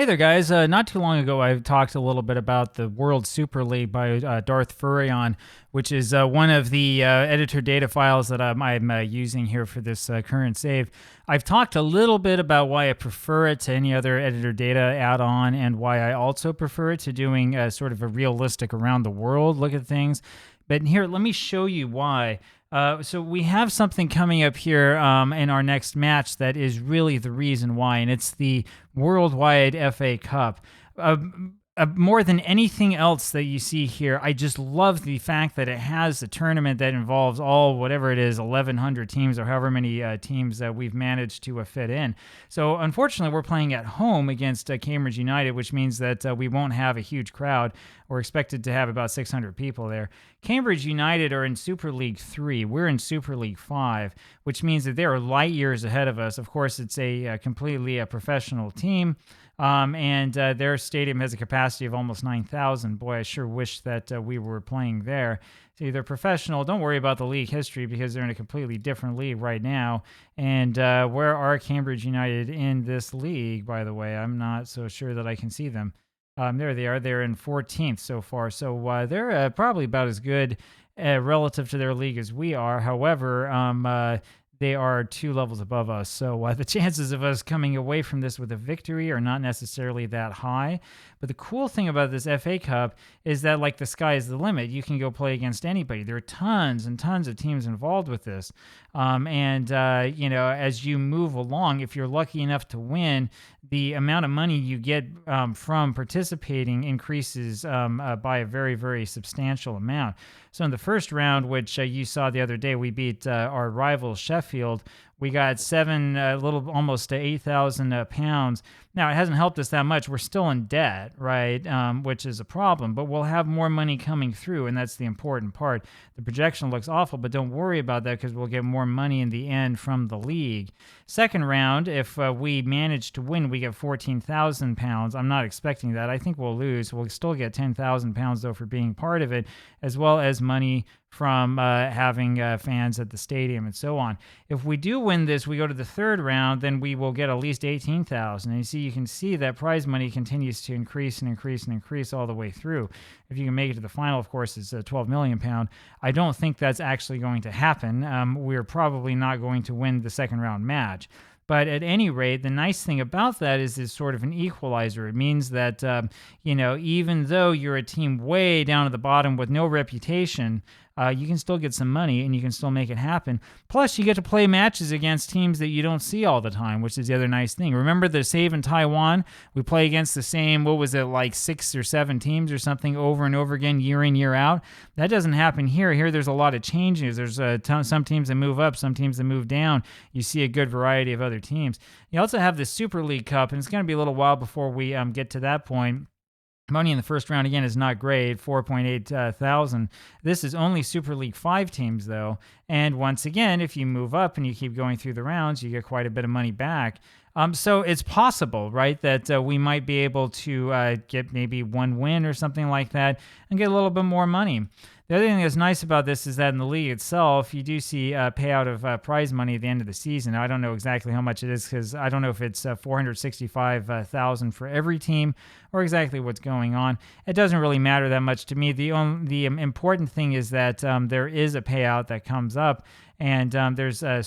Hey there, guys. Not too long ago, I talked a little bit about the World Super League by Darth Furion, which is one of the editor data files that I'm using here for this current save. I've talked a little bit about why I prefer it to any other editor data add-on and why I also prefer it to doing sort of a realistic around the world look at things. But here, let me show you why. So we have something coming up here in our next match that is really the reason why, and it's the Worldwide FA Cup. More than anything else that you see here, I just love the fact that it has a tournament that involves all, whatever it is, 1,100 teams or however many teams that we've managed to fit in. So unfortunately, we're playing at home against Cambridge United, which means that we won't have a huge crowd. We're expected to have about 600 people there. Cambridge United are in Super League 3. We're in Super League 5, which means that they are light years ahead of us. Of course, it's a completely professional team. And their stadium has a capacity of almost 9,000. Boy, I sure wish that we were playing there. See, they're professional. Don't worry about the league history because they're in a completely different league right now. And where are Cambridge United in this league, by the way? I'm not so sure that I can see them. There they are. They're in 14th so far. So they're probably about as good relative to their league as we are. However, they are 2 levels above us. So the chances of us coming away from this with a victory are not necessarily that high. But the cool thing about this FA Cup is that, like, the sky is the limit. You can go play against anybody. There are tons and tons of teams involved with this. As you move along, if you're lucky enough to win, the amount of money you get from participating increases by a very, very substantial amount. So in the first round, which you saw the other day, we beat our rival Sheffield. We got almost 8,000 pounds. Now, it hasn't helped us that much. We're still in debt, right, which is a problem. But we'll have more money coming through, and that's the important part. The projection looks awful, but don't worry about that because we'll get more money in the end from the league. Second round, if we manage to win, we get 14,000 pounds. I'm not expecting that. I think we'll lose. We'll still get 10,000 pounds, though, for being part of it, as well as money from having fans at the stadium and so on. If we do win this, we go to the third round, then we will get at least 18,000. And you can see that prize money continues to increase and increase and increase all the way through. If you can make it to the final, of course, it's a 12 million pound. I don't think that's actually going to happen. We're probably not going to win the second round match. But at any rate, the nice thing about that is it's sort of an equalizer. It means that, even though you're a team way down at the bottom with no reputation, you can still get some money and you can still make it happen. Plus, you get to play matches against teams that you don't see all the time, which is the other nice thing. Remember the save in Taiwan? We play against the same, 6 or 7 teams or something over and over again, year in, year out? That doesn't happen here. Here, there's a lot of changes. There's some teams that move up, some teams that move down. You see a good variety of other teams. You also have the Super League Cup, and it's going to be a little while before we get to that point. Money in the first round, again, is not great, 4.8 thousand. This is only Super League 5 teams, though. And once again, if you move up and you keep going through the rounds, you get quite a bit of money back. So it's possible, right, that we might be able to get maybe 1 win or something like that and get a little bit more money. The other thing that's nice about this is that in the league itself, you do see a payout of prize money at the end of the season. Now, I don't know exactly how much it is because I don't know if it's 465,000 for every team or exactly what's going on. It doesn't really matter that much to me. The important thing is that there is a payout that comes up, and there's a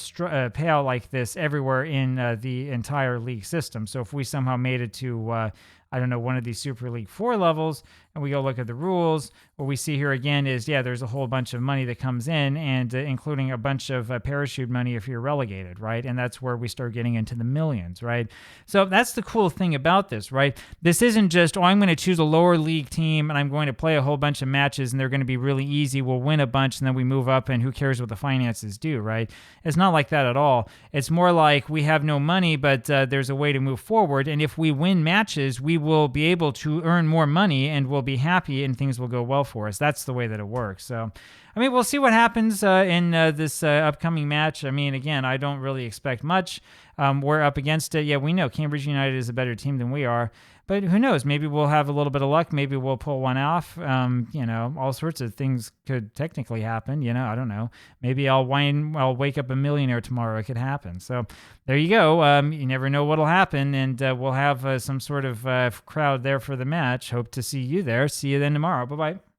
payout like this everywhere in the entire league system. So if we somehow made it to one of these Super League 4 levels, and we go look at the rules, what we see here again is, there's a whole bunch of money that comes in, and including a bunch of parachute money if you're relegated, right? And that's where we start getting into the millions, right? So that's the cool thing about this, right? This isn't just, I'm going to choose a lower league team, and I'm going to play a whole bunch of matches, and they're going to be really easy. We'll win a bunch, and then we move up, and who cares what the finances do, right? It's not like that at all. It's more like we have no money, but there's a way to move forward, and if we win matches, we will be able to earn more money, and we'll be happy and things will go well for us. That's the way that it works. So I mean, we'll see what happens in this upcoming match. I mean, again, I don't really expect much. We're up against it. Yeah, we know Cambridge United is a better team than we are. But who knows? Maybe we'll have a little bit of luck. Maybe we'll pull one off. All sorts of things could technically happen. I don't know. Maybe I'll wake up a millionaire tomorrow. It could happen. So there you go. You never know what'll happen. And we'll have some sort of crowd there for the match. Hope to see you there. See you then tomorrow. Bye-bye.